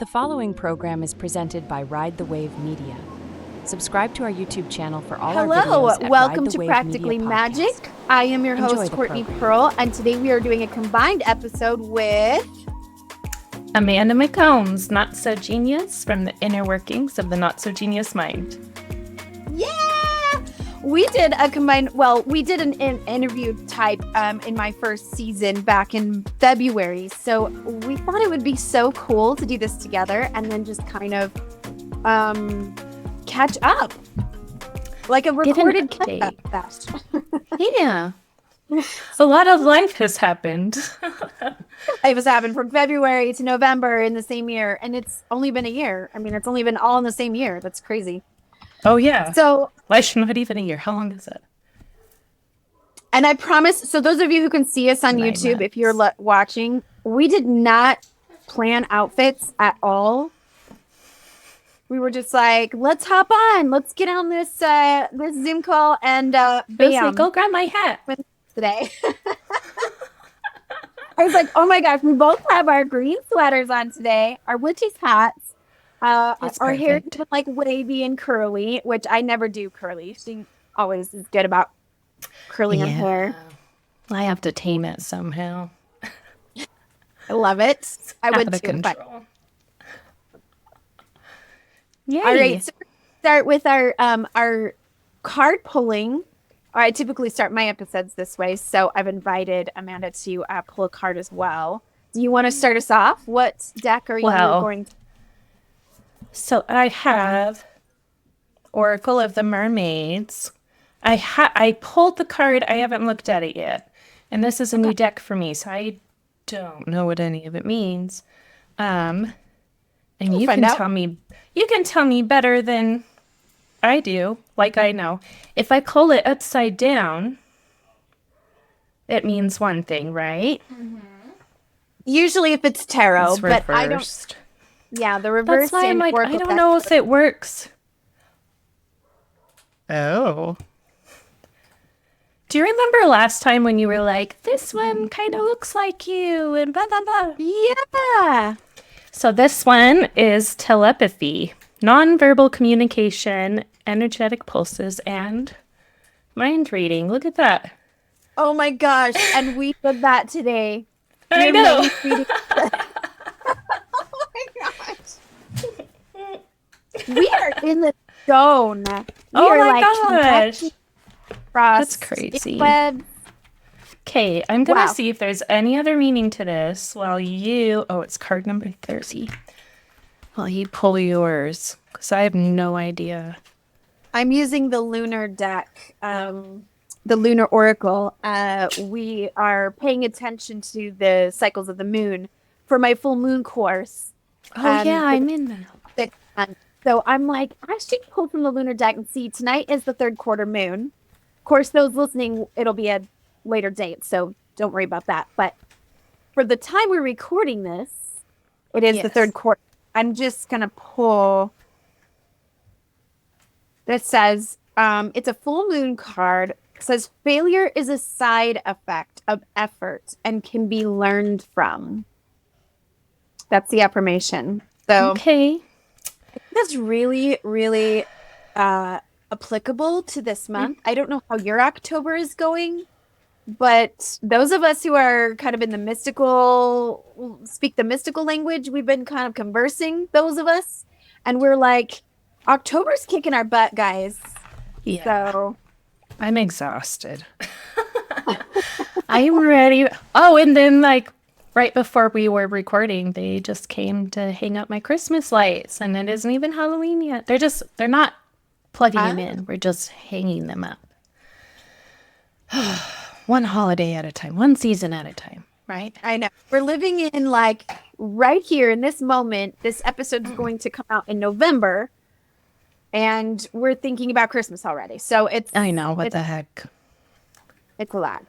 The following program is presented by Ride the Wave Media. Subscribe to our YouTube channel for all our videos Hello, at welcome Ride the to Wave Practically Media Magic. Podcast. I am your Enjoy host, the Courtney program. Pearl, and today we are doing a combined episode with Amanda McCombs, Not So Genius, from the Inner Workings of the Not So Genius Mind. we did an interview type in my first season back in February. So we thought it would be so cool to do this together and then just kind of catch up. Like a recorded catch-up fest. Yeah. A lot of life has happened. It was happened from February to November in the same year, and it's only been a year. I mean, it's only been all in the same year. That's crazy. Oh, yeah. So, Life not even a year. How long is it? and I promise, so those of you who can see us on 9 YouTube, if months. you're watching, we did not plan outfits at all. We were just like, let's hop on. Let's get on this Zoom call and I was bam, like, go grab my hat. today. I was like, oh my gosh, we both have our green sweaters on today, our witches hats. That's our hair is perfect. like wavy and curly, which I never do curly. She always is good about curling her hair. I have to tame it somehow. I love it. I would Out of too. But, control. Yay. all right, so we're gonna start with our card pulling. I typically start my episodes this way, so I've invited Amanda to pull a card as well. Do you want to start us off? What deck are you Well, going to? So I have Oracle of the Mermaids. I pulled the card. I haven't looked at it yet. And this is a new deck for me, so I don't know what any of it means. And you find can out. tell me better than I do, like I know. If I pull it upside down, it means one thing, right? Usually, if it's tarot, It's but I don't. reversed. Yeah, the reverse. That's why I'm like, I don't know if it works. Oh. Do you remember last time when you were like, this one kind of looks like you and blah, blah, blah? Yeah. So this one is telepathy, nonverbal communication, energetic pulses, and mind reading. Look at that. Oh my gosh! And we did that today. I Your know. mind reading- Oh my gosh! We are in the zone. We Oh are my like gosh. connecting across That's crazy. web. Okay, I'm going to Wow. see if there's any other meaning to this while you... Oh, it's card number 30. While you pull yours, because I have no idea. I'm using the lunar deck, the lunar oracle. We are paying attention to the cycles of the moon for my full moon course. Oh, yeah, I'm in that. So I'm like, I should pull from the lunar deck and see. Tonight is the third quarter moon. Of course, those listening, it'll be a later date, so don't worry about that. But for the time we're recording this, it is the Yes. third quarter. I'm just going to pull. That says, it's a full moon card. It says, failure is a side effect of effort and can be learned from. That's the affirmation. So Okay. that's really, really applicable to this month. I don't know how your October is going, but those of us who are kind of in the speak the mystical language, we've been kind of conversing, those of us, and we're like, October's kicking our butt, guys. Yeah. So I'm exhausted. I'm ready. Oh, and then like right before we were recording, they just came to hang up my Christmas lights, and it isn't even Halloween yet. They're not plugging them in. We're just hanging them up. One holiday at a time, one season at a time, right? I know we're living in like right here in this moment. This episode is going to come out in November, and we're thinking about Christmas already. So I know, what the heck. it's a lot.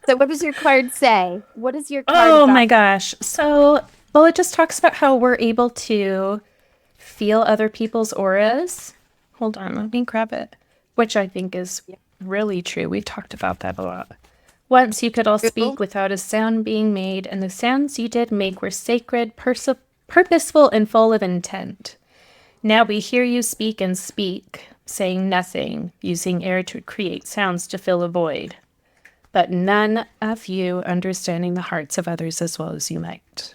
So what does your card say? What is your card Oh about? my gosh. So, well, it just talks about how we're able to feel other people's auras. Hold on, let me grab it. Which I think is really true. We've talked about that a lot. Once you could all speak without a sound being made, and the sounds you did make were sacred, purposeful, and full of intent. Now we hear you speak and speak, saying nothing, using air to create sounds to fill a void. But none of you understanding the hearts of others as well as you might.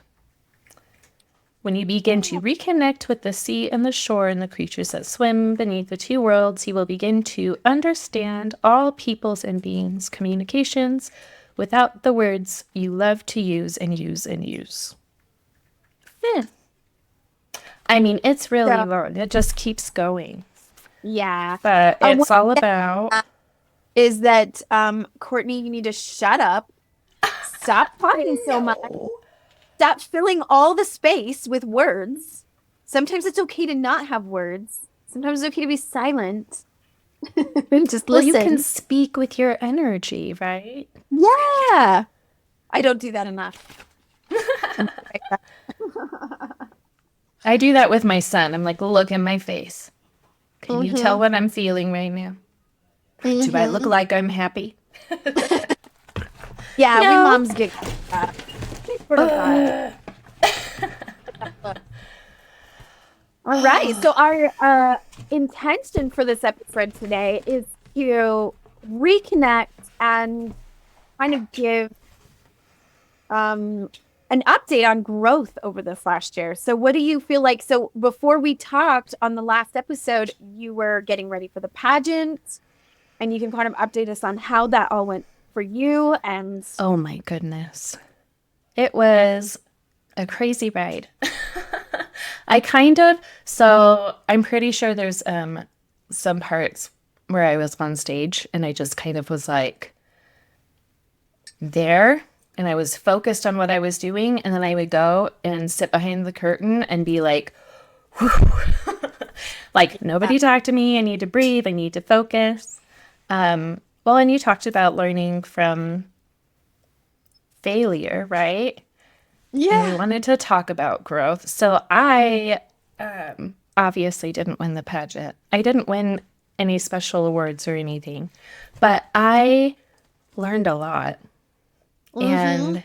When you begin to reconnect with the sea and the shore and the creatures that swim beneath the two worlds, you will begin to understand all peoples and beings' communications without the words you love to use and use and use. I mean, it's really long. It just keeps going. Yeah. But it's all about... Is that, Courtney, you need to shut up. Stop talking so much. Stop filling all the space with words. Sometimes it's okay to not have words. Sometimes it's okay to be silent. Just listen. Well, you can speak with your energy, right? Yeah. I don't do that enough. I do that with my son. I'm like, look in my face. Can you tell what I'm feeling right now? Do I look like I'm happy? Yeah, we moms get that. All right. So our intention for this episode today is to reconnect and kind of give an update on growth over this last year. So what do you feel like? So before we talked on the last episode, you were getting ready for the pageant, and you can kind of update us on how that all went for you. And oh my goodness. It was a crazy ride. So I'm pretty sure there's some parts where I was on stage and I just kind of was like there and I was focused on what I was doing, and then I would go and sit behind the curtain and be like, like, nobody talk to me. I need to breathe. I need to focus. Well, and you talked about learning from failure, right? yeah. And we wanted to talk about growth. So I obviously didn't win the pageant. I didn't win any special awards or anything, but I learned a lot. And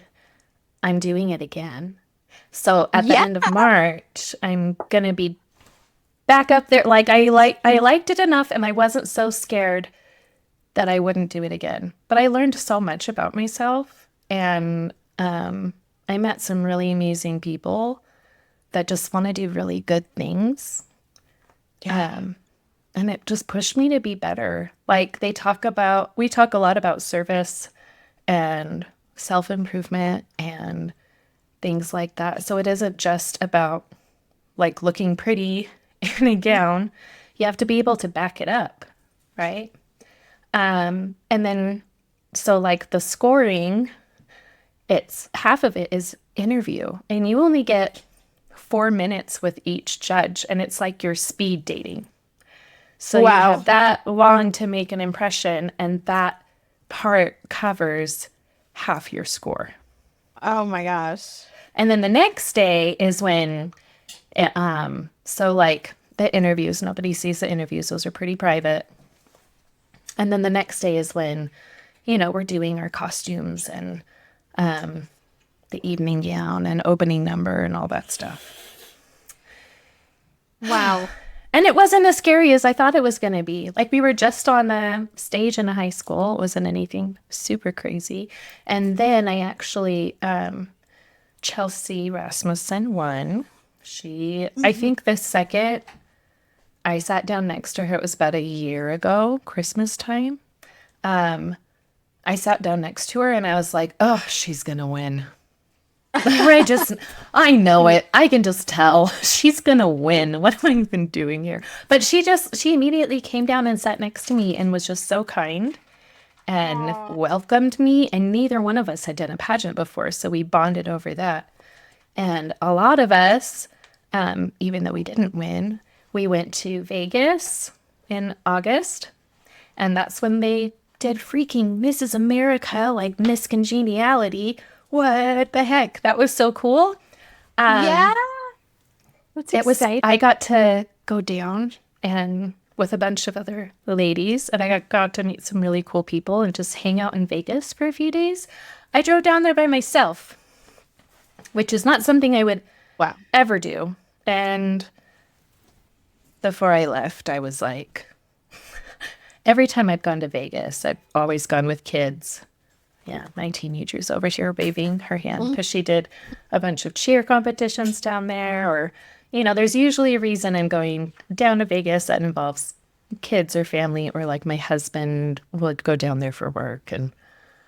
I'm doing it again. So at the end of March, I'm going to be back up there. Like I liked it enough, and I wasn't so scared that I wouldn't do it again. But I learned so much about myself, and I met some really amazing people that just want to do really good things. Yeah. And it just pushed me to be better. Like we talk a lot about service and self-improvement and things like that. So it isn't just about like looking pretty in a gown. You have to be able to back it up, right? And then, so like the scoring, it's half of it is interview, and you only get 4 minutes with each judge, and it's like you're speed dating. So you have that long to make an impression, and that part covers half your score. Oh my gosh. And then the next day is when, so like the interviews, nobody sees the interviews. Those are pretty private. And then the next day is when, we're doing our costumes and the evening gown and opening number and all that stuff. Wow. And it wasn't as scary as I thought it was going to be. Like, we were just on the stage in a high school. It wasn't anything super crazy. And then I actually, Chelsea Rasmussen won. I think the second I sat down next to her, it was about a year ago, Christmas time. I sat down next to her and I was like, oh, she's going to win. I know it. I can just tell she's going to win. What am I even doing here? But she immediately came down and sat next to me and was just so kind and welcomed me. And neither one of us had done a pageant before. So we bonded over that. And a lot of us, even though we didn't win, we went to Vegas in August. And that's when they did freaking Mrs. America, like Miss Congeniality. What the heck? That was so cool. Yeah. That's exciting. I got to go down and with a bunch of other ladies, and I got to meet some really cool people and just hang out in Vegas for a few days. I drove down there by myself, which is not something I would ever do. And before I left, I was like, every time I've gone to Vegas, I've always gone with kids. Yeah, my teenager's over here waving her hand because she did a bunch of cheer competitions down there, or, you know, there's usually a reason I'm going down to Vegas that involves kids or family, or like my husband would go down there for work and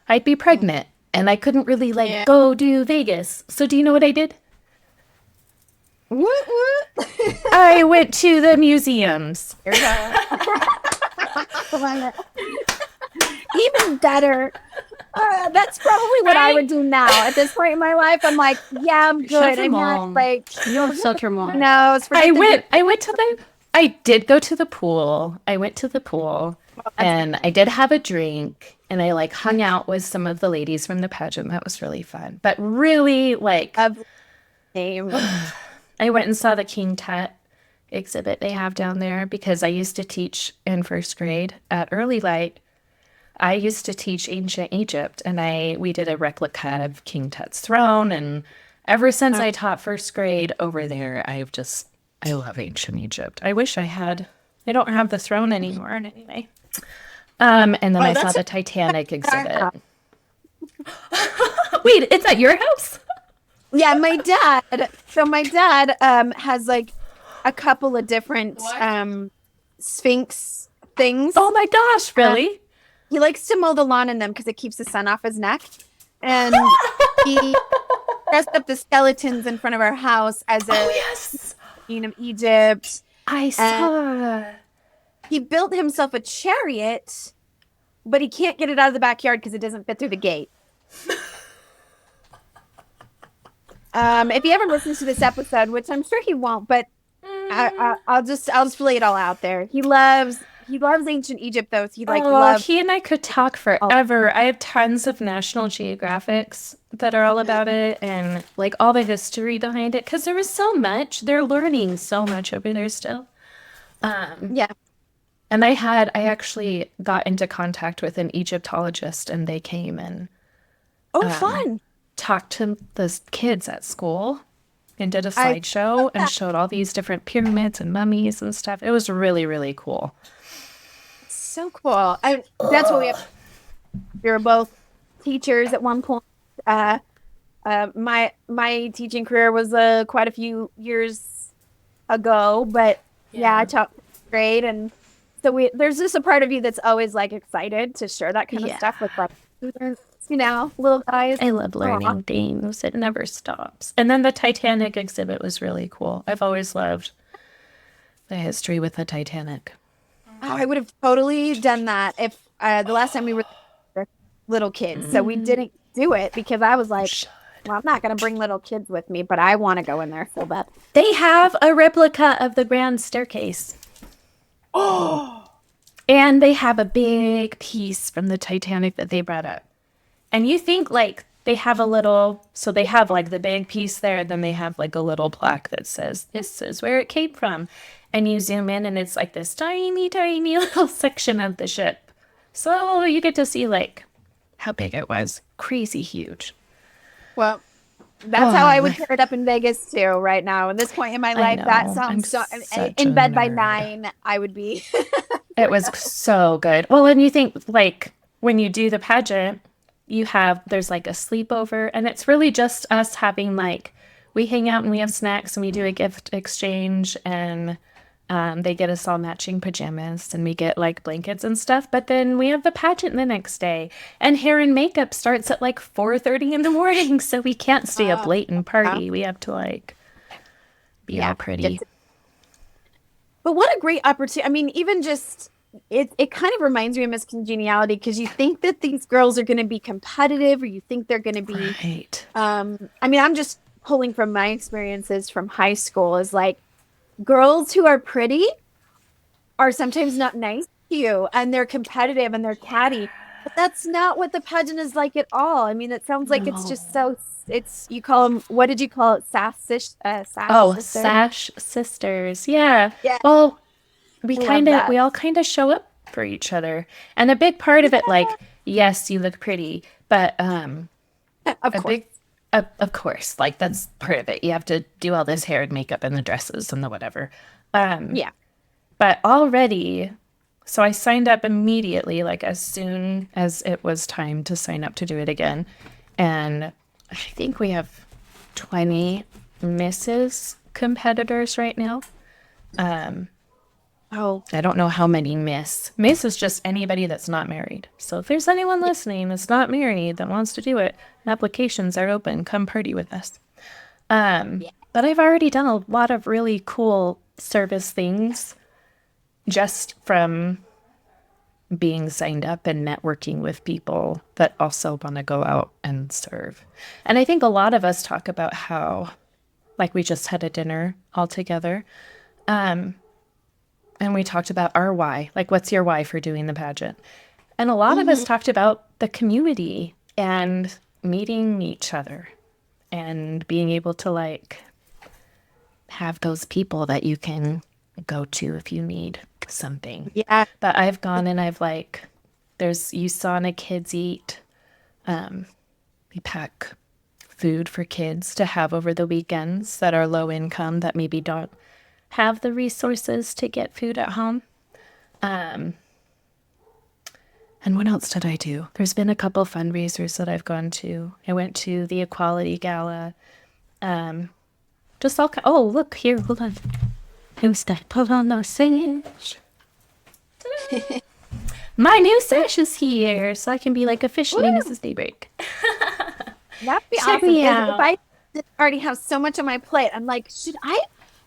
I'd be pregnant and I couldn't really go do Vegas. So do you know what I did? What? I went to the museums. Even better. That's probably what I would do now. At this point in my life, I'm like, yeah, I'm good. I'm not like, you don't shut your mom. No, it's I did go to the pool. I went to the pool and I did have a drink and I like hung out with some of the ladies from the pageant. That was really fun. But really like I went and saw the King Tut exhibit they have down there because I used to teach in first grade at Early Light. I used to teach ancient Egypt, and we did a replica of King Tut's throne. And ever since I taught first grade over there, I love ancient Egypt. I wish I had. I don't have the throne anymore, anyway. And then I saw the Titanic exhibit. Wait, it's at your house? Yeah, my dad. So my dad has like a couple of different Sphinx things. Oh my gosh, really? He likes to mow the lawn in them because it keeps the sun off his neck. And he dressed up the skeletons in front of our house as Queen of Egypt. I saw. He built himself a chariot, but he can't get it out of the backyard because it doesn't fit through the gate. If he ever listens to this episode, which I'm sure he won't, but I'll just lay it all out there. He loves ancient Egypt, though. He and I could talk forever. I have tons of National Geographics that are all about it and like all the history behind it because there was so much. They're learning so much over there still. Yeah. And I actually got into contact with an Egyptologist, and they came and fun. Talked to the kids at school and did a slideshow and showed all these different pyramids and mummies and stuff. It was really, really cool. So cool. That's what we have. We were both teachers at one point. My teaching career was quite a few years ago, but I taught grade, and so there's just a part of you that's always like excited to share that kind of stuff with like students, you know, little guys. I love learning things. It never stops. And then the Titanic exhibit was really cool. I've always loved the history with the Titanic. Oh, I would have totally done that if the last time we were little kids. So we didn't do it because I was like, well, I'm not going to bring little kids with me, but I want to go in there so bad. They have a replica of the Grand Staircase. Oh! And they have a big piece from the Titanic that they brought up. And you think like they have they have like the big piece there, and then they have like a little plaque that says, this is where it came from. And you zoom in and it's like this tiny, tiny little section of the ship. So you get to see like how big it was. Crazy huge. Well, that's how I would tear it up in Vegas too right now. At this point in my life, that sounds so in bed by 9, I would be. It was so good. Well, and you think like when you do the pageant, there's like a sleepover, and it's really just us having like, we hang out and we have snacks and we do a gift exchange, and they get us all matching pajamas and we get like blankets and stuff. But then we have the pageant the next day, and hair and makeup starts at like 4:30 in the morning. So we can't stay up late and party. We have to like be all pretty. But what a great opportunity. I mean, even just it kind of reminds me of Miss Congeniality, because you think that these girls are going to be competitive, or you think they're going to be right. I mean, I'm just pulling from my experiences from high school, is like girls who are pretty are sometimes not nice to you, and they're competitive and they're catty. But that's not what the pageant is like at all. I mean, it sounds like it's just so. You call them, what did you call it? Sash sisters? Sash sisters. Yeah. Yeah. Well, we all kind of show up for each other. And a big part of it, like, yes, you look pretty, but of course, like that's part of it. You have to do all this hair and makeup and the dresses and the whatever. But already, so I signed up immediately, like as soon as it was time to sign up to do it again. And I think we have 20 Mrs. competitors right now. I don't know how many Miss. Miss is just anybody that's not married. So if there's anyone listening that's not married that wants to do it, applications are open. Come party with us. But I've already done a lot of really cool service things just from being signed up and networking with people that also want to go out and serve. And I think a lot of us talk about how, like, we just had a dinner all together. And we talked about our why, like, what's your why for doing the pageant? And a lot of us talked about the community and meeting each other and being able to, like, have those people that you can go to if you need something. Yeah. But I've gone and I've, like, there's USANA Kids Eat. We pack food for kids to have over the weekends that are low income, that maybe don't have the resources to get food at home. And what else did I do? There's been a couple fundraisers that I've gone to. I went to the Equality Gala. Oh, look here, hold on. Who's that? Put on the sash. My new sash is here, so I can be, like, officially Mrs. Daybreak. That'd be Check awesome. me If out. I already have so much on my plate, I'm like, should I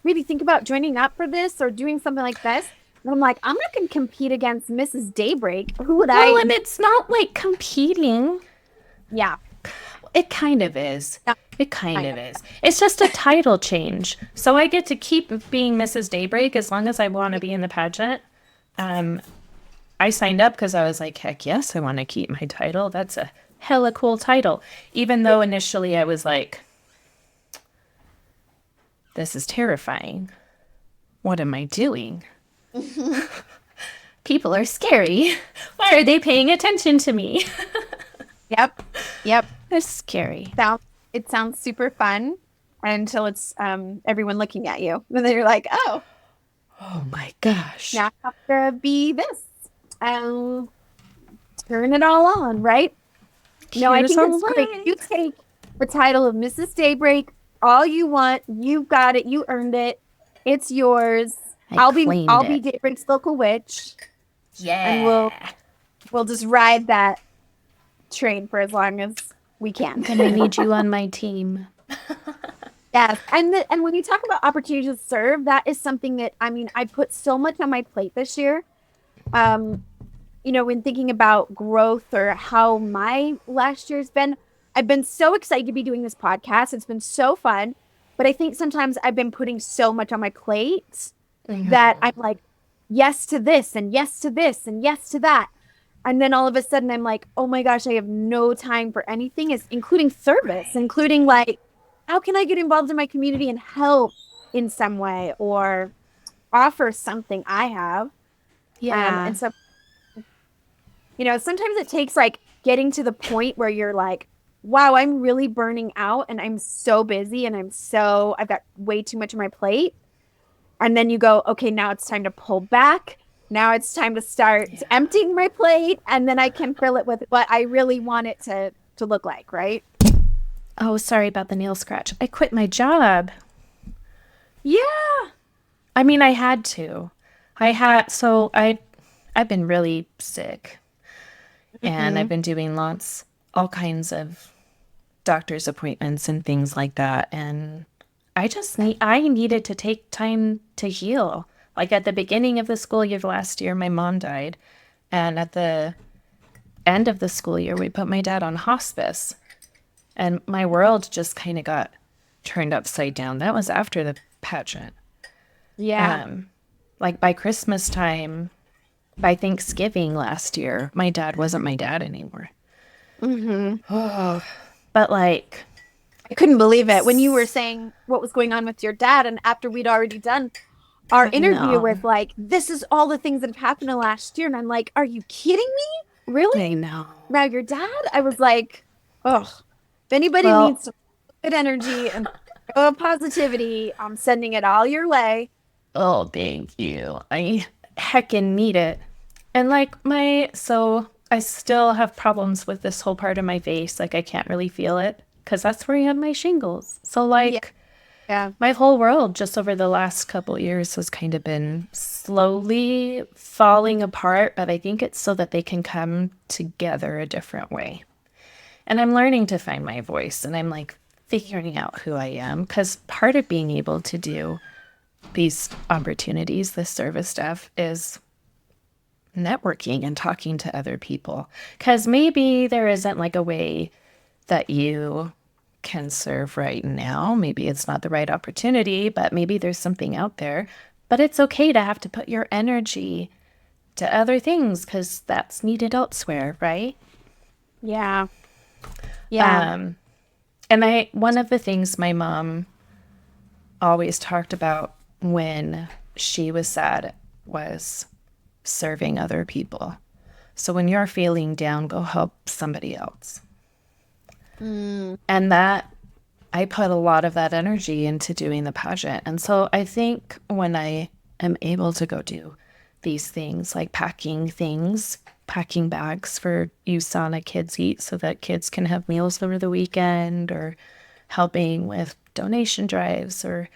maybe think about joining up for this or doing something like this? And I'm like, I'm not going to compete against Mrs. Daybreak. Who would I? Well, and it's not like competing. Yeah. It kind of is. Yeah. It kind of is. It's just a title change. So I get to keep being Mrs. Daybreak as long as I want to be in the pageant. I signed up because I was like, heck yes, I want to keep my title. That's a hella cool title. Even though initially I was like, this is terrifying. What am I doing? People are scary. Why are they paying attention to me? Yep. It's scary. It sounds super fun until it's everyone looking at you. And then you're like, oh my gosh. now I have to be this. Turn it all on, right? No, I think it's great. You take the title of Mrs. Daybreak all you want. You got it. You earned it. It's yours. I'll be Daybreak's local witch. Yeah. And we'll just ride that train for as long as we can. And I need you on my team. Yes. And when you talk about opportunities to serve, that is something that, I mean, I put so much on my plate this year. When thinking about growth or how my last year's been, I've been so excited to be doing this podcast. It's been so fun. But I think sometimes I've been putting so much on my plate that I'm like, yes to this and yes to this and yes to that. And then all of a sudden I'm like, oh my gosh, I have no time for anything, including service, including like, how can I get involved in my community and help in some way or offer something I have? Yeah. And so, sometimes it takes like getting to the point where you're like, wow, I'm really burning out and I'm so busy and I've got way too much on my plate. And then you go, okay, now it's time to pull back. Now it's time to start emptying my plate, and then I can fill it with what I really want it to look like, right? Oh, sorry about the nail scratch. I quit my job. Yeah. I mean, I had to. I've been really sick. And I've been doing all kinds of doctor's appointments and things like that. And I needed to take time to heal. Like at the beginning of the school year last year, my mom died. And at the end of the school year, we put my dad on hospice. And my world just kind of got turned upside down. That was after the pageant. Yeah. Like by Christmas time, by Thanksgiving last year, my dad wasn't my dad anymore. Oh, but like, I couldn't believe it when you were saying what was going on with your dad. And after we'd already done our I interview know. with like, this is all the things that have happened in the last year. And I'm like, are you kidding me? Really? I know. Now your dad? I was like, oh, if anybody Well, needs some good energy and positivity, I'm sending it all your way. oh, thank you. I heckin' need it. And like so I still have problems with this whole part of my face. Like I can't really feel it because that's where I had my shingles. So like Yeah. my whole world just over the last couple years has kind of been slowly falling apart, but I think it's so that they can come together a different way. And I'm learning to find my voice and I'm like figuring out who I am because part of being able to do these opportunities, this service stuff, is networking and talking to other people. Because maybe there isn't like a way that you can serve right now. Maybe it's not the right opportunity, but maybe there's something out there. But it's okay to have to put your energy to other things because that's needed elsewhere, right? Yeah. Yeah. And one of the things my mom always talked about when she was sad was serving other people. So when you're feeling down, go help somebody else. And that I put a lot of that energy into doing the pageant. And so I think when I am able to go do these things, like packing bags for USANA Kids Eat so that kids can have meals over the weekend, or helping with donation drives, or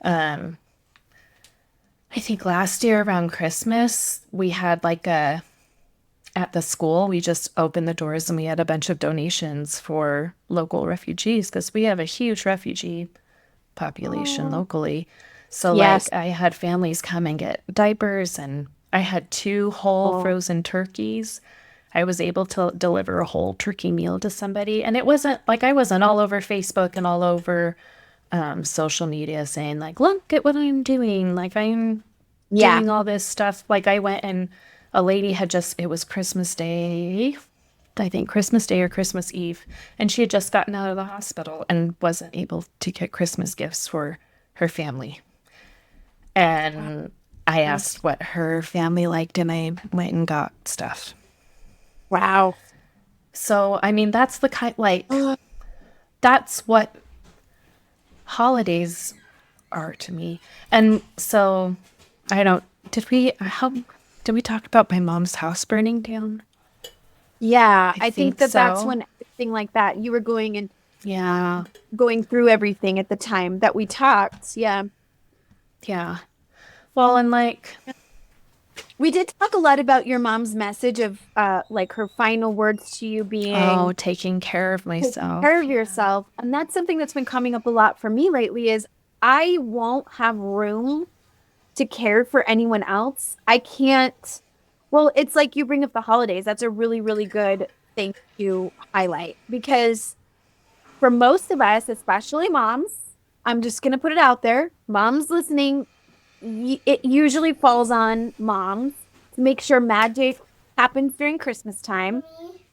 I think last year around Christmas, we had at the school, we just opened the doors and we had a bunch of donations for local refugees because we have a huge refugee population locally. So Yes. I had families come and get diapers, and I had 2 whole frozen turkeys. I was able to deliver a whole turkey meal to somebody. And it wasn't like I wasn't all over Facebook and all over social media saying like, look at what I'm doing. Like I'm doing all this stuff. Like I went and a lady it was Christmas Day, I think Christmas Day or Christmas Eve. And she had just gotten out of the hospital and wasn't able to get Christmas gifts for her family. And I asked what her family liked and I went and got stuff. Wow. So, I mean, that's the kind, that's what holidays are to me. And so did we talk about my mom's house burning down? Yeah. I think think that's so. when everything like that, you were going Yeah. through everything at the time that we talked. Yeah. Yeah. Well, and We did talk a lot about your mom's message of like her final words to you being taking care of take myself. care of yourself. And that's something that's been coming up a lot for me lately is I won't have room to care for anyone else. I can't. Well, it's like you bring up the holidays. That's a really, really good thing to highlight because for most of us, especially moms, I'm just going to put it out there. Moms listening, it usually falls on moms to make sure magic happens during Christmas time,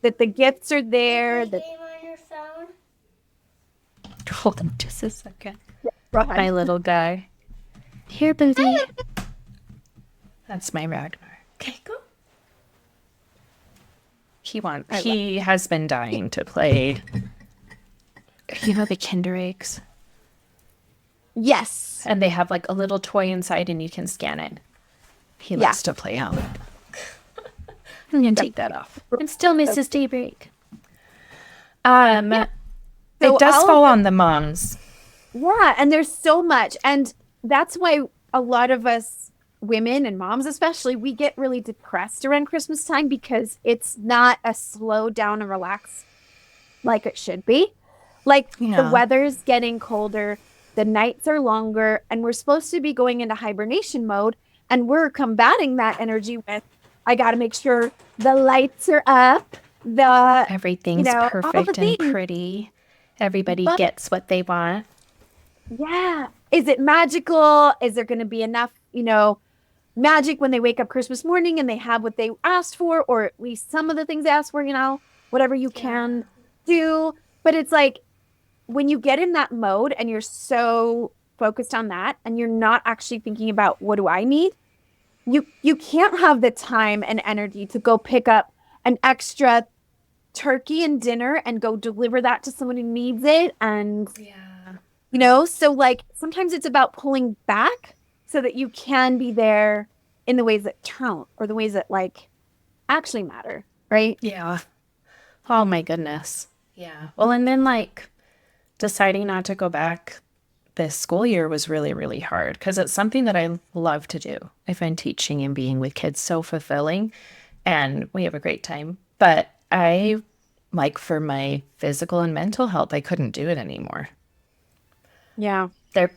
that the gifts are there. That Game on your phone? Hold on just a second. Go ahead. My little guy. Here, Booty. That's my Ragnar. Okay, go. He has been dying to play. You know the Kinder Eggs? Yes. And they have like a little toy inside and you can scan it. He likes to play out. I'm going to take that off. And still misses daybreak. It does fall on the moms. Yeah, and there's so much. And that's why a lot of us women and moms especially, we get really depressed around Christmas time because it's not a slow down and relax like it should be. Like the weather's getting colder, the nights are longer, and we're supposed to be going into hibernation mode. And we're combating that energy with, I got to make sure the lights are up. Everything's perfect and pretty. Everybody gets what they want. Yeah. Is it magical? Is there going to be enough, magic when they wake up Christmas morning and they have what they asked for, or at least some of the things they asked for, whatever you can do. But it's like when you get in that mode and you're so focused on that and you're not actually thinking about what do I need, you can't have the time and energy to go pick up an extra turkey and dinner and go deliver that to someone who needs it. And, so like sometimes it's about pulling back so that you can be there in the ways that count or the ways that like actually matter. Right. Yeah. Oh my goodness. Yeah. Well, and then like deciding not to go back this school year was really, really hard because it's something that I love to do. I find teaching and being with kids so fulfilling and we have a great time. But I, like for my physical and mental health, I couldn't do it anymore. Yeah. There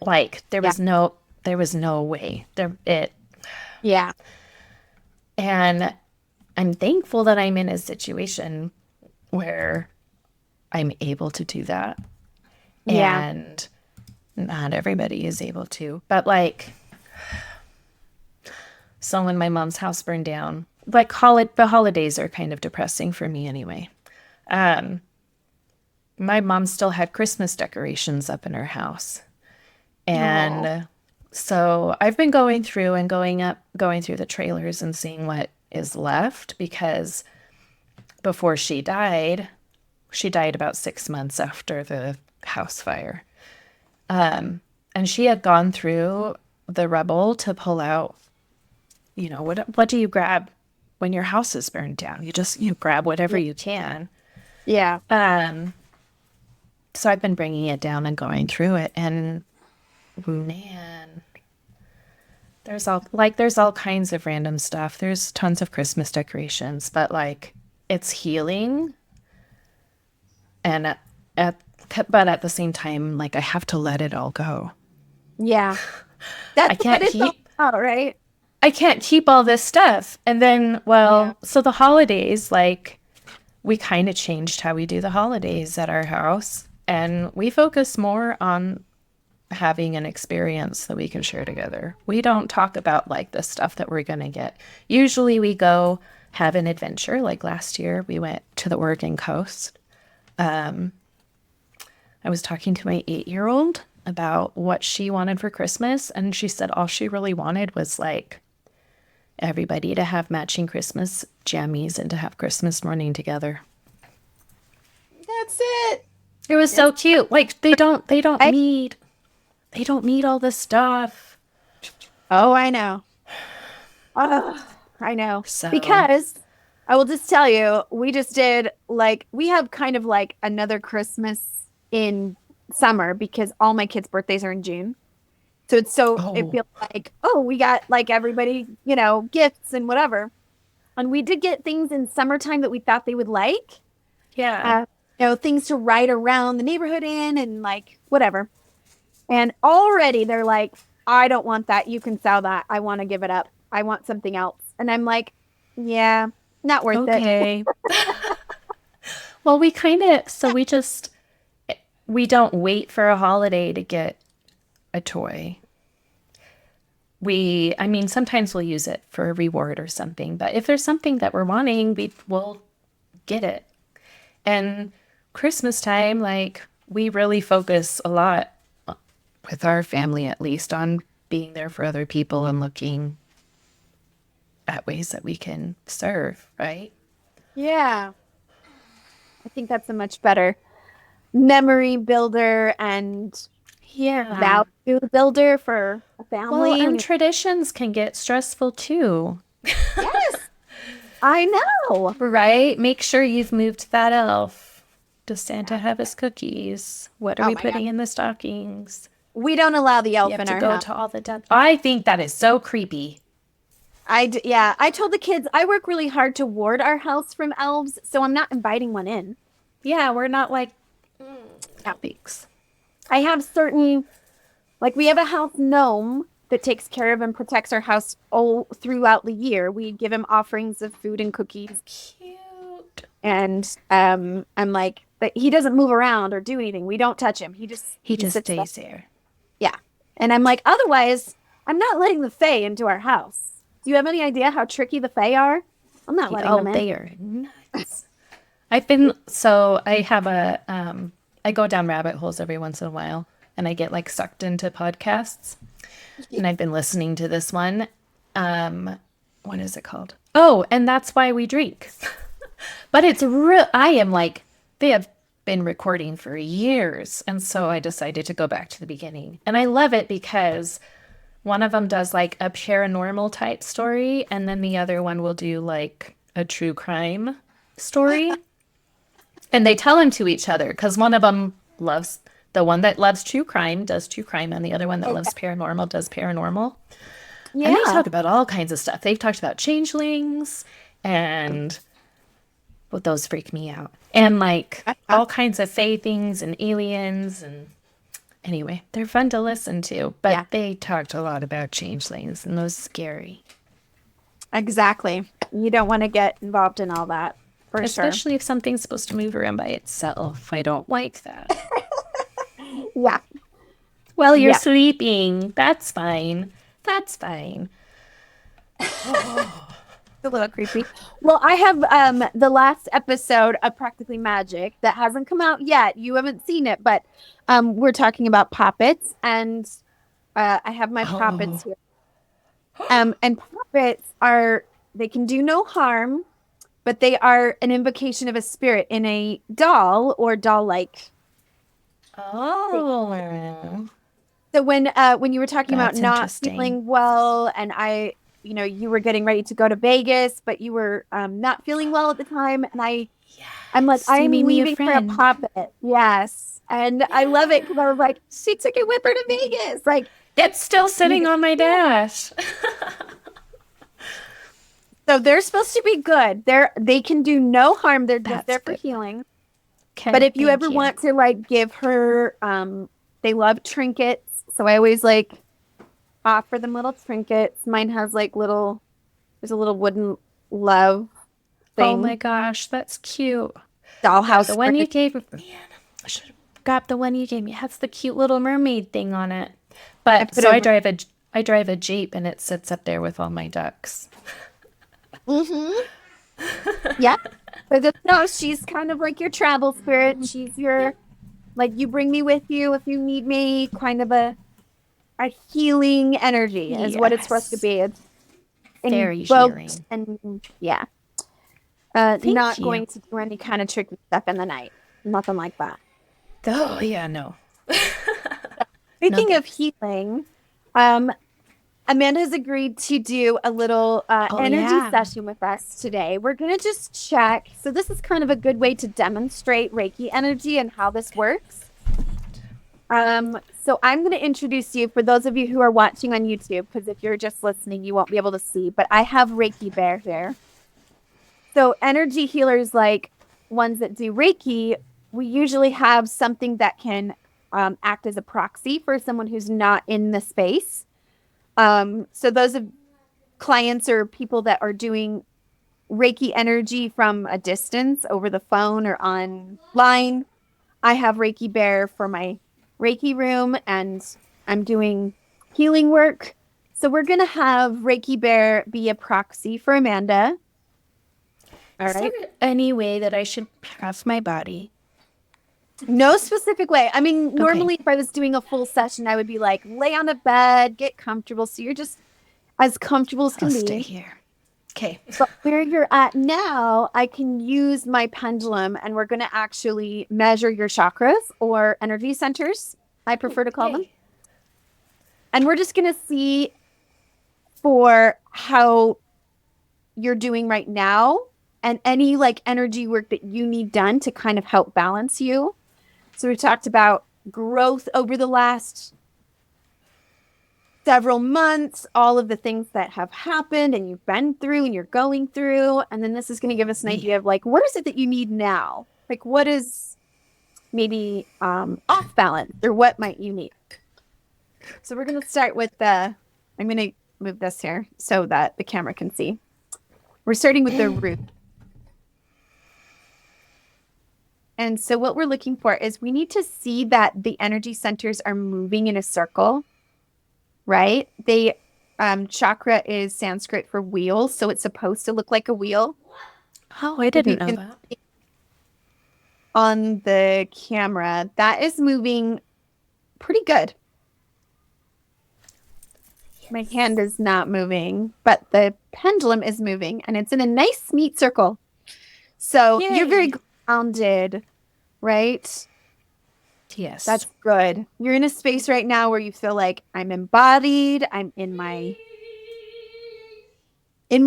was no way. Yeah. And I'm thankful that I'm in a situation where I'm able to do that. Yeah. And not everybody is able to. But like, so when my mom's house burned down, like the holidays are kind of depressing for me anyway. My mom still had Christmas decorations up in her house. And so I've been going through the trailers and seeing what is left because before she died about 6 months after the house fire. And she had gone through the rubble to pull out, what do you grab when your house is burned down? You grab whatever you can. Yeah. So I've been bringing it down and going through it, and man, there's all kinds of random stuff. There's tons of Christmas decorations, but like it's healing. And but at the same time, like I have to let it all go. Yeah. I can't keep all right. I can't keep all this stuff. And then, so the holidays, like we kind of changed how we do the holidays at our house. And we focus more on having an experience that we can share together. We don't talk about like the stuff that we're going to get. Usually we go have an adventure. Like last year we went to the Oregon coast. I was talking to my 8-year-old about what she wanted for Christmas. And she said all she really wanted was like everybody to have matching Christmas jammies and to have Christmas morning together. That's it. It was so cute. Like they don't need all this stuff. Oh, I know. Oh, I know. So. Because I will just tell you, we just did we have kind of like another Christmas in summer because all my kids' birthdays are in June. So it feels like, we got like everybody, gifts and whatever. And we did get things in summertime that we thought they would like. Yeah. Things to ride around the neighborhood in and like whatever. And already they're like, I don't want that. You can sell that. I want to give it up. I want something else. And I'm like, yeah, not worth it. Okay. Well, we don't wait for a holiday to get a toy. Sometimes we'll use it for a reward or something, but if there's something that we're wanting, we'll get it. And Christmas time, like we really focus a lot with our family, at least, on being there for other people and looking at ways that we can serve, right? Yeah. I think that's a much better memory builder and value builder for a family. Well, and traditions can get stressful too. Yes. I know. Right? Make sure you've moved that elf. Does Santa have his cookies? What are we putting in the stockings? We don't allow the elf in our house. You have to go to all the I think that is so creepy. I told the kids I work really hard to ward our house from elves, so I'm not inviting one in. Yeah, we're not like topics. I have certain, we have a house gnome that takes care of and protects our house all throughout the year. We give him offerings of food and cookies. Cute. And I'm like, but he doesn't move around or do anything. We don't touch him. He just stays there. Yeah. And I'm like, otherwise, I'm not letting the Fae into our house. Do you have any idea how tricky the Fae are? I'm not letting them in. They are nuts. I have I go down rabbit holes every once in a while. and I get like sucked into podcasts. And I've been listening to this one. What is it called? Oh, and That's Why We Drink. But it's real. I am like, they have been recording for years. And so I decided to go back to the beginning. And I love it because one of them does like a paranormal type story, and then the other one will do like a true crime story. And they tell them to each other because one of them loves, the one that loves true crime does true crime, and the other one that loves paranormal does paranormal. Yeah. And they talk about all kinds of stuff. They've talked about changelings and, well, those freak me out. And like all kinds of fae things and aliens. And anyway, they're fun to listen to. But they talked a lot about changelings, and those scary. Exactly. You don't want to get involved in all that. Especially if something's supposed to move around by itself. I don't like that. Yeah. Well, you're sleeping. That's fine. That's fine. Oh. A little creepy. Well, I have the last episode of Practically Magic that hasn't come out yet. You haven't seen it, but we're talking about puppets, and I have my puppets here. And puppets they can do no harm, but they are an invocation of a spirit in a doll or doll-like. Oh. So when you were talking about not feeling well, and you were getting ready to go to Vegas, but you were not feeling well at the time, and I'm like, I'm leaving for a puppet. Yes, and I love it because I was like, she took a whipper to Vegas. Like, it's still sitting on my dash. So they're supposed to be good. They can do no harm. They're just there for healing. Okay, but if you ever want to like give her, they love trinkets. So I always like offer them little trinkets. Mine has like there's a little wooden love thing. Oh my gosh, that's cute. Dollhouse. The one you gave me, man, I should have grabbed the one you gave me. It has the cute little mermaid thing on it. But so I drive a Jeep, and it sits up there with all my ducks. Yeah. But no, she's kind of like your travel spirit. She's your, like, you bring me with you if you need me, kind of a healing energy is what it's supposed to be. It's very healing. And not going to do any kind of tricky stuff in the night. Nothing like that. Oh, yeah, no. Speaking of healing, Amanda has agreed to do a little energy session with us today. We're going to just check. So this is kind of a good way to demonstrate Reiki energy and how this works. So I'm going to introduce you for those of you who are watching on YouTube, because if you're just listening, you won't be able to see. But I have Reiki Bear here. So energy healers, like ones that do Reiki, we usually have something that can act as a proxy for someone who's not in the space. So those of clients or people that are doing Reiki energy from a distance over the phone or online, I have Reiki Bear for my Reiki room, and I'm doing healing work. So we're going to have Reiki Bear be a proxy for Amanda. All right. Is there any way that I should have my body? No specific way. I mean, normally if I was doing a full session, I would be like, lay on a bed, get comfortable. So you're just as comfortable as can be. Stay here. Okay. But where you're at now, I can use my pendulum, and we're going to actually measure your chakras or energy centers, I prefer to call them. And we're just going to see for how you're doing right now and any like energy work that you need done to kind of help balance you. So we talked about growth over the last several months, all of the things that have happened and you've been through and you're going through. And then this is going to give us an idea of like, what is it that you need now? Like, what is maybe off balance, or what might you need? So we're going to start with I'm going to move this here so that the camera can see. We're starting with the root. And so what we're looking for is we need to see that the energy centers are moving in a circle, right? Chakra is Sanskrit for wheel, so it's supposed to look like a wheel. Oh, I didn't know that. On the camera, that is moving pretty good. My hand is not moving, but the pendulum is moving, and it's in a nice, neat circle. So Yay. you're very grounded, right? Yes. That's good. You're in a space right now where you feel like I'm embodied. I'm in my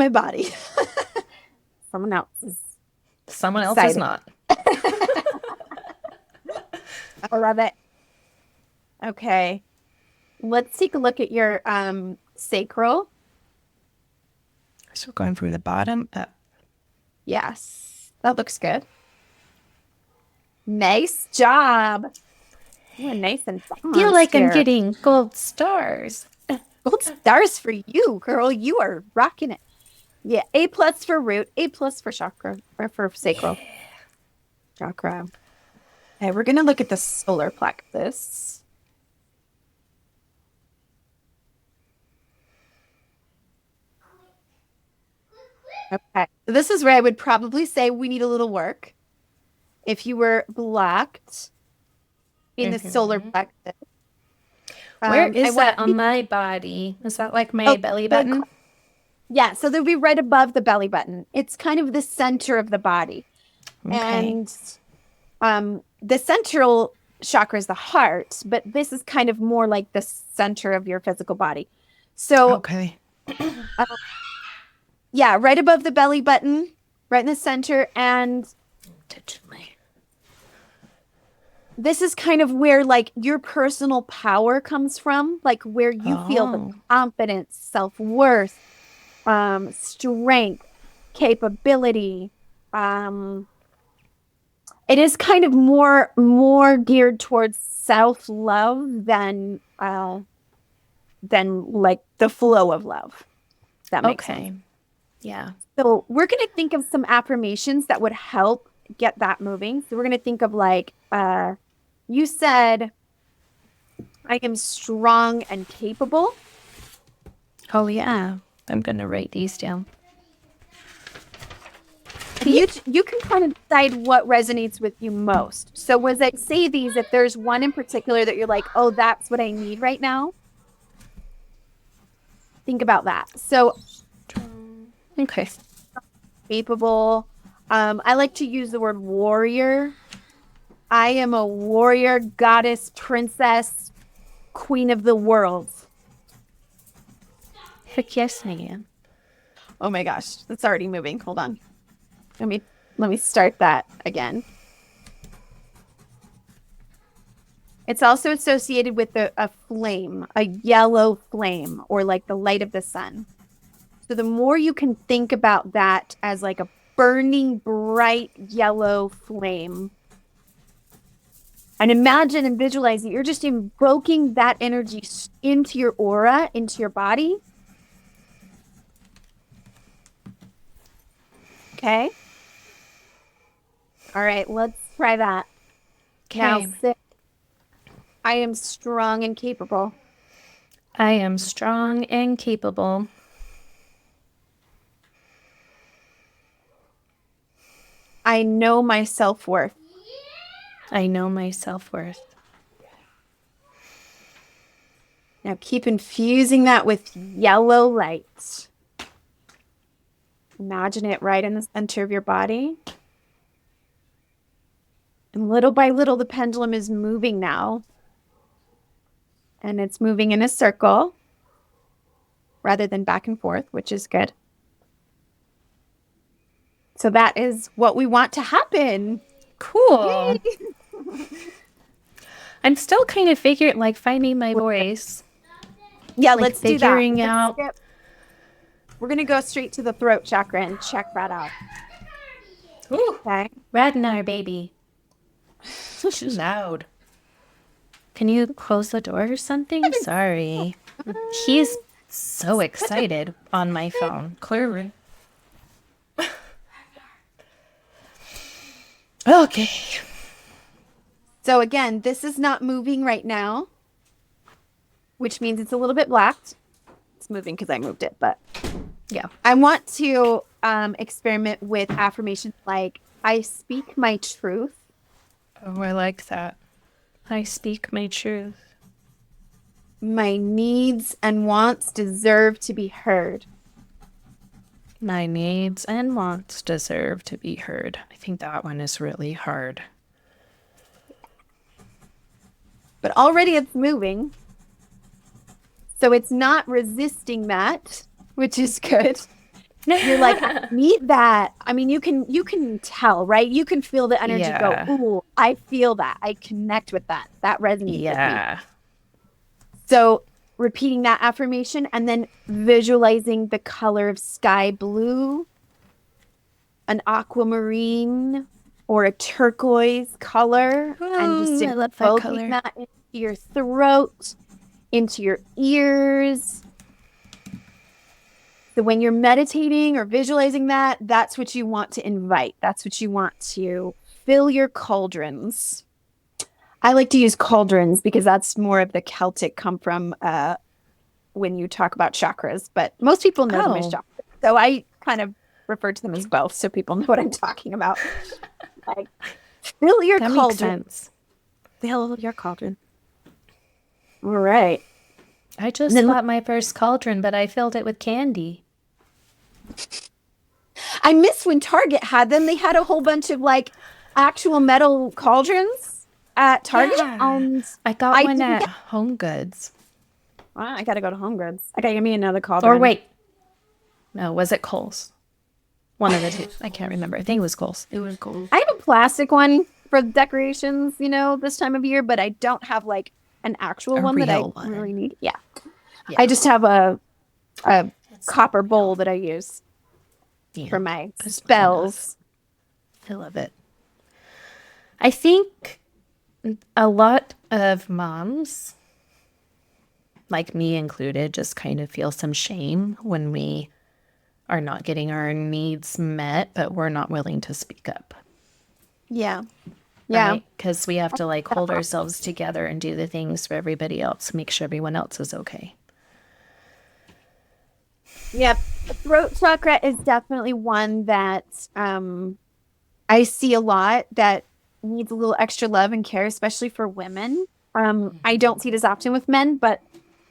body. Someone else is excited. Not. I love it. Okay. Let's take a look at your sacral. So going through the bottom up. Yes. That looks good. Nice job. You're nice and I feel like I'm getting gold stars. Gold stars for you, girl. You are rocking it. Yeah. A+ for root, A+ for chakra, or for sacral. Yeah. Chakra. Okay, we're going to look at the solar plexus. Okay. This is where I would probably say we need a little work. If you were blocked in the solar plexus. Where is that on my body? Is that like my belly button? Yeah, so they'll be right above the belly button. It's kind of the center of the body. Okay. And the central chakra is the heart, but this is kind of more like the center of your physical body. So, okay. Yeah, right above the belly button, right in the center. And this is kind of where like your personal power comes from, like where you feel the confidence, self-worth, strength, capability. It is kind of more geared towards self-love than like the flow of love. That makes sense. Yeah. So we're going to think of some affirmations that would help get that moving. So we're going to think of like, you said, I am strong and capable. Oh, yeah. I'm going to write these down. You can kind of decide what resonates with you most. So as I say these, if there's one in particular that you're like, oh, that's what I need right now, think about that. So, okay. Capable. I like to use the word warrior. I am a warrior, goddess, princess, queen of the world. Heck yes, I am. Oh my gosh, that's already moving. Hold on. Let me start that again. It's also associated with a flame, a yellow flame, or like the light of the sun. So the more you can think about that as like a burning bright yellow flame, and imagine and visualize that you're just invoking that energy into your aura, into your body. Okay. All right, let's try that. Okay. Now, sit. I am strong and capable. I am strong and capable. I know my self-worth. I know my self-worth. Now keep infusing that with yellow light. Imagine it right in the center of your body. And little by little, the pendulum is moving now. And it's moving in a circle rather than back and forth, which is good. So that is what we want to happen. Cool. I'm still kind of finding my voice. Yeah, let's do that. Figuring out. We're going to go straight to the throat chakra and check that out. Ooh. Okay. Radnar, baby. She's loud. Can you close the door or something? Sorry. He's so excited on my phone. Clearly. Okay. So again, this is not moving right now, which means it's a little bit blacked. It's moving because I moved it, but yeah. I want to experiment with affirmations like, I speak my truth. Oh, I like that. I speak my truth. My needs and wants deserve to be heard. My needs and wants deserve to be heard. I think that one is really hard. But already it's moving. So it's not resisting that, which is good. You're like, I need that. I mean, you can tell, right? You can feel the energy go, ooh, I feel that. I connect with that. That resonates with me. So repeating that affirmation and then visualizing the color of sky blue, an aquamarine, or a turquoise color. And just invoking that into your throat, into your ears. So when you're meditating or visualizing that, that's what you want to invite. That's what you want to fill your cauldrons. I like to use cauldrons because that's more of the Celtic come from when you talk about chakras. But most people know them as chakras. So I kind of refer to them as both so people know what I'm talking about. Like, fill your cauldron. Makes sense. Fill your cauldron. All right. I just bought my first cauldron, but I filled it with candy. I miss when Target had them. They had a whole bunch of like actual metal cauldrons at Target. Yeah. I got one at Home Goods. Well, I got to go to Home Goods. I got to give me another cauldron. Or wait. No, was it Kohl's? One of the two. I can't remember. I think it was Kohl's. It was Kohl's. I have a plastic one for decorations, this time of year, but I don't have like an actual one that I really need. Yeah. I just have a copper bowl that I use for my spells. I love it. I think a lot of moms, like me included, just kind of feel some shame when we are not getting our needs met, but we're not willing to speak up. Yeah. Yeah. Because we have to like hold ourselves together and do the things for everybody else, make sure everyone else is okay. Yep. The throat chakra is definitely one that I see a lot that needs a little extra love and care, especially for women. I don't see it as often with men, but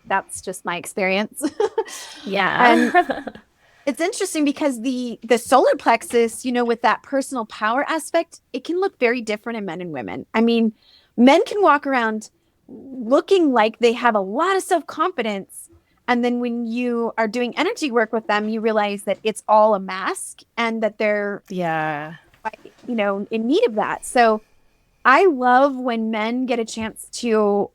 that's just my experience. Yeah. And it's interesting because the solar plexus, with that personal power aspect, it can look very different in men and women. I mean, men can walk around looking like they have a lot of self-confidence. And then when you are doing energy work with them, you realize that it's all a mask and that they're, in need of that. So I love when men get a chance to,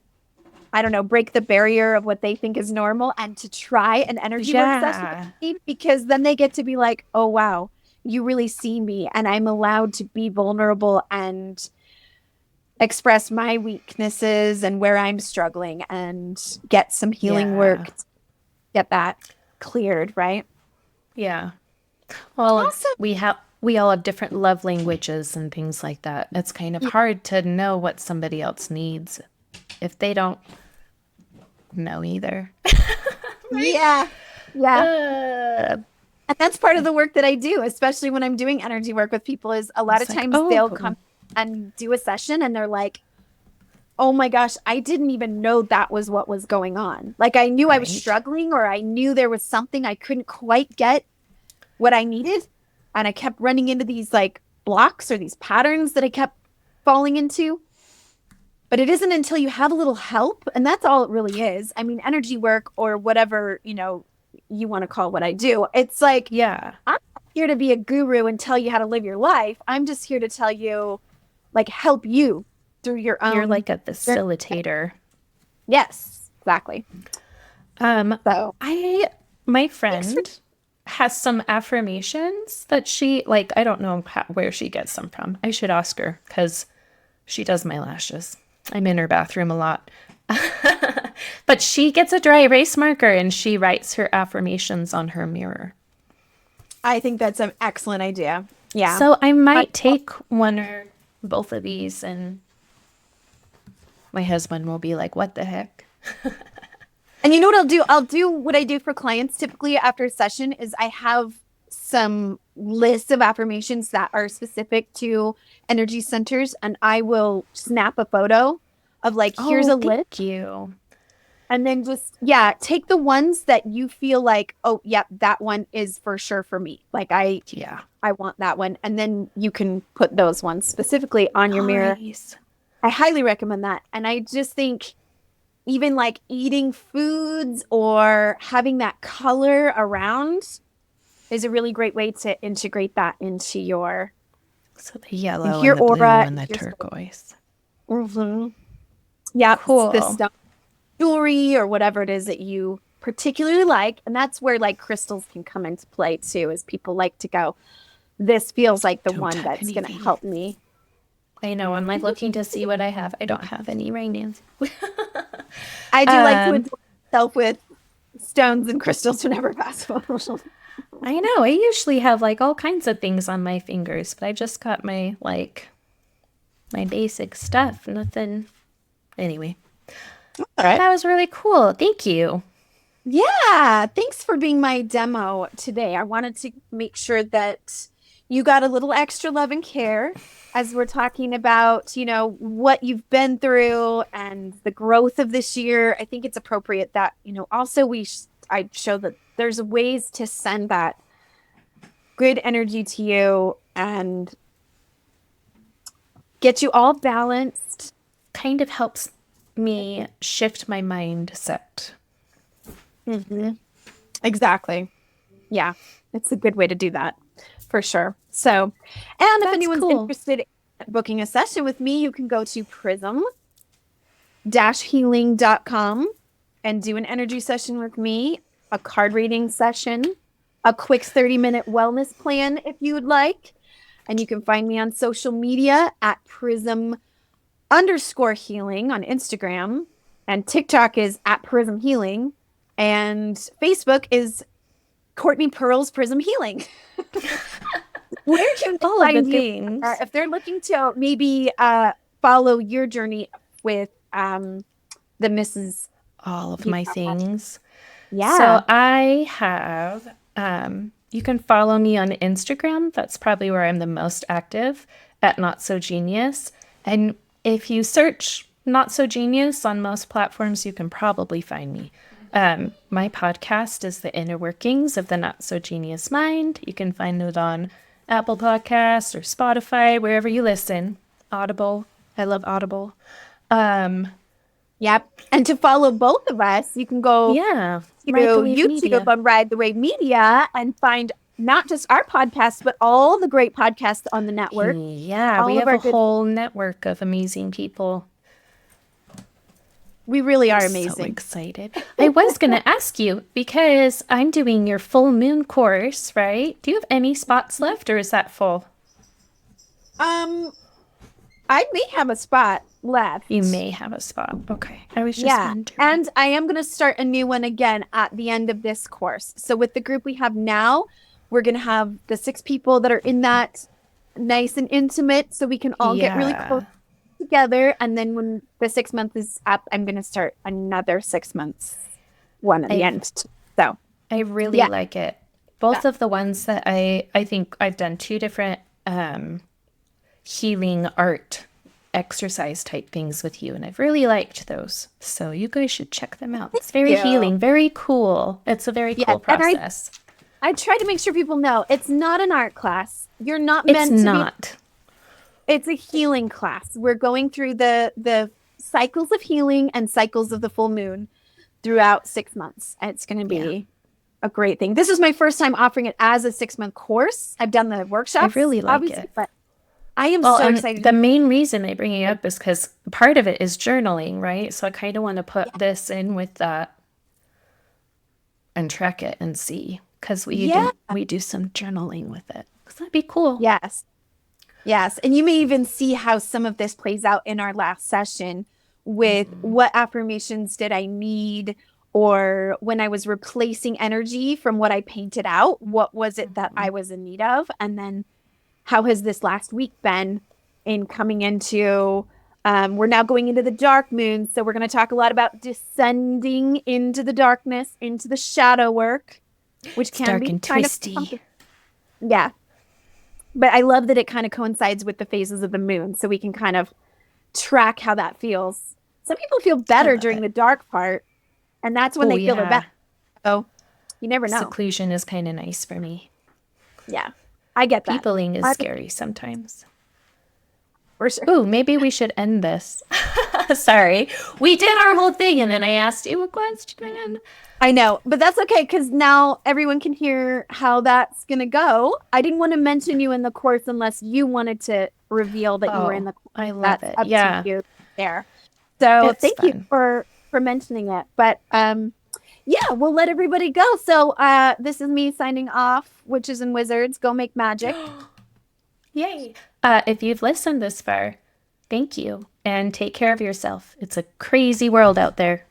break the barrier of what they think is normal and to try an energy work session with me, because then they get to be like, oh, wow, you really see me and I'm allowed to be vulnerable and express my weaknesses and where I'm struggling and get some healing work. Get that cleared, right? Yeah. Well, awesome. We all have different love languages and things like that. It's kind of hard to know what somebody else needs if they don't know either. Right? Yeah. And that's part of the work that I do, especially when I'm doing energy work with people, is a lot of times they'll come and do a session and they're like, oh my gosh, I didn't even know that was what was going on. Like I knew I was struggling, or I knew there was something I couldn't quite get what I needed. And I kept running into these like blocks or these patterns that I kept falling into. But it isn't until you have a little help. And that's all it really is. I mean, energy work or whatever, you want to call what I do. It's like, I'm not here to be a guru and tell you how to live your life. I'm just here to tell you, like, help you through your own. You're like a facilitator. Yes, exactly. My friend has some affirmations that she, like, I don't know where she gets them from. I should ask her because she does my lashes. I'm in her bathroom a lot. But she gets a dry erase marker and she writes her affirmations on her mirror. I think that's an excellent idea. Yeah. So I might take one or both of these, and my husband will be like, what the heck? And you know what I'll do? I'll do what I do for clients typically after a session is I have some lists of affirmations that are specific to energy centers, and I will snap a photo of like, here's a list. Thank you. And then just, take the ones that you feel like, oh, yep, that one is for sure for me. Like I want that one. And then you can put those ones specifically on your mirror. I highly recommend that. And I just think even like eating foods or having that color around is a really great way to integrate that into your the yellow your and the aura, blue and the turquoise. Mm-hmm. Yeah, cool. The stuff, jewelry or whatever it is that you particularly like, and that's where like crystals can come into play too. Is people like to go, this feels like the one that's going to help me. I know. I'm like looking to see what I have. I don't have any right now. I do like to enjoy myself with stones and crystals whenever possible. I know. I usually have like all kinds of things on my fingers, but I just got my basic stuff. Nothing. Anyway. All right. That was really cool. Thank you. Yeah. Thanks for being my demo today. I wanted to make sure that you got a little extra love and care as we're talking about, what you've been through and the growth of this year. I think it's appropriate that, also I show that there's ways to send that good energy to you and get you all balanced. Kind of helps me shift my mindset. Mm-hmm. Exactly. Yeah, it's a good way to do that for sure. So, and if anyone's interested in booking a session with me, you can go to prism-healing.com and do an energy session with me, a card reading session, a quick 30-minute wellness plan if you would like. And you can find me on social media at prism_healing on Instagram, and TikTok is at Prism Healing, and Facebook is Courtney Pearl's Prism Healing. Where can all find of the you things if they're looking to maybe follow your journey with the Mrs. All of my things. Yeah. So I have you can follow me on Instagram. That's probably where I'm the most active, at Not So Genius. And if you search Not So Genius on most platforms, you can probably find me. My podcast is The Inner Workings of the Not So Genius Mind. You can find it on Apple Podcasts or Spotify, wherever you listen. Audible. I love Audible. Yep. And to follow both of us, you can go to YouTube on Ride the Wave Media and find not just our podcast, but all the great podcasts on the network. Yeah, we have a whole network of amazing people. We really are amazing. So excited. I was going to ask you, because I'm doing your full moon course, right? Do you have any spots left, or is that full? I may have a spot left. You may have a spot. Okay. I was just wondering. And I am going to start a new one again at the end of this course. So with the group we have now, we're going to have the 6 people that are in that nice and intimate, so we can all get really close together. And then when the 6 month is up, I'm going to start another 6 months one at the end. So I really like it. Both of the ones that I think I've done 2 different healing art exercise type things with you, and I've really liked those. So you guys should check them out. It's very healing, very cool. It's a very cool process. I try to make sure people know it's not an art class. You're not meant to be. It's a healing class. We're going through the cycles of healing and cycles of the full moon throughout 6 months. And it's going to be a great thing. This is my first time offering it as a 6-month course. I've done the workshops. I really like it. But I am so excited. The main reason I bring it up is because part of it is journaling, right? So I kind of want to put this in with that and track it and see, because we do some journaling with it. Because that'd be cool. Yes. And you may even see how some of this plays out in our last session with what affirmations did I need, or when I was replacing energy from what I painted out, what was it that I was in need of? And then how has this last week been in coming into, we're now going into the dark moon. So we're going to talk a lot about descending into the darkness, into the shadow work, which can dark be and kind twisty. Yeah. But I love that it kind of coincides with the phases of the moon, so we can kind of track how that feels. Some people feel better during the dark part, And that's when they feel their best. So you never know. Seclusion is kind of nice for me. Yeah, I get that. Peopling is scary sometimes. For sure. Ooh, maybe we should end this. Sorry. We did our whole thing, and then I asked you a question. I know, but that's okay, because now everyone can hear how that's going to go. I didn't want to mention you in the course unless you wanted to reveal that you were in the course. I love it. Up Yeah. to you there. So It's thank you for mentioning it. But yeah, we'll let everybody go. So this is me signing off. Witches and Wizards, go make magic. Yay. If you've listened this far, thank you. And take care of yourself. It's a crazy world out there.